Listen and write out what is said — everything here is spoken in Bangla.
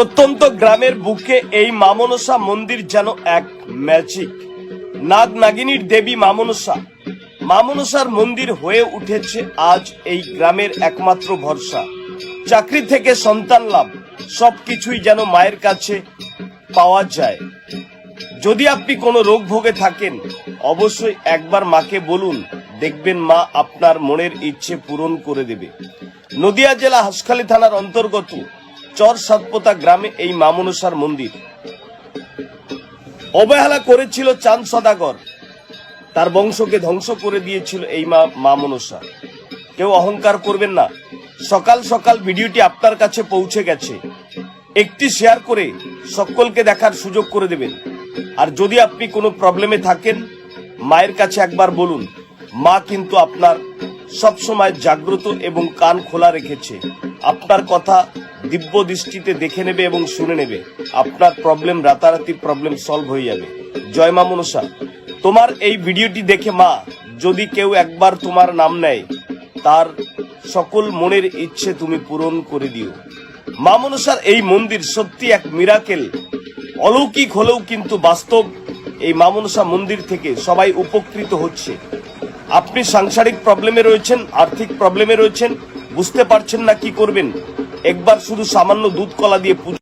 প্রত্যন্ত গ্রামের বুকে এই মা মনসা মন্দির যেন এক ম্যাজিক। নাগ নাগিনীর দেবী মা মনসা, মা মনসার মন্দির হয়ে উঠেছে আজ এই গ্রামের একমাত্র ভরসা। চাকরি থেকে সন্তান লাভ, সবকিছুই যেন মায়ের কাছে পাওয়া যায়। যদি আপনি কোনো রোগ ভোগে থাকেন, অবশ্যই একবার মাকে বলুন, দেখবেন মা আপনার মনের ইচ্ছে পূরণ করে দেবে। নদিয়া জেলা হাসখালী থানার অন্তর্গত চর সাতপোতা গ্রামে এই মা মনসার মন্দির। অবহেলা করেছিল চাঁদ সদাগর, তার বংশকে ধ্বংস করে দিয়েছিল এই মা মনসা। কেউ অহংকার করবেন না। সকাল সকাল ভিডিওটি আপনার কাছে পৌঁছে গেছে, একটি শেয়ার করে সকলকে দেখার সুযোগ করে দেবেন। আর যদি আপনি কোনো প্রবলেমে থাকেন, মায়ের কাছে একবার বলুন, মা কিন্তু আপনার সবসময় জাগ্রত এবং কান খোলা রেখেছে। আপনার কথা দিব্য দৃষ্টিতে দেখে নেবে এবং শুনে নেবে। আপনার প্রবলেম রাতারাতি প্রবলেম সলভ হয়ে যাবে। জয় মা মনসা। তোমার এই ভিডিওটি দেখে মা যদি কেউ একবার তোমার নাম নেয়, তার সকল মনের ইচ্ছে তুমি পূরণ করে দিও। মা মনসার এই মন্দির সত্যি এক মিরাকেল। অলৌকিক হলেও কিন্তু বাস্তব। এই মা মনসা মন্দির থেকে সবাই উপকৃত হচ্ছে। আপনি সাংসারিক প্রবলেমে রয়েছেন, আর্থিক প্রবলেমে রয়েছেন, বুঝতে পারছেন না কি করবেন, একবার শুধু সামান্য দুধ কলা দিয়ে পুজো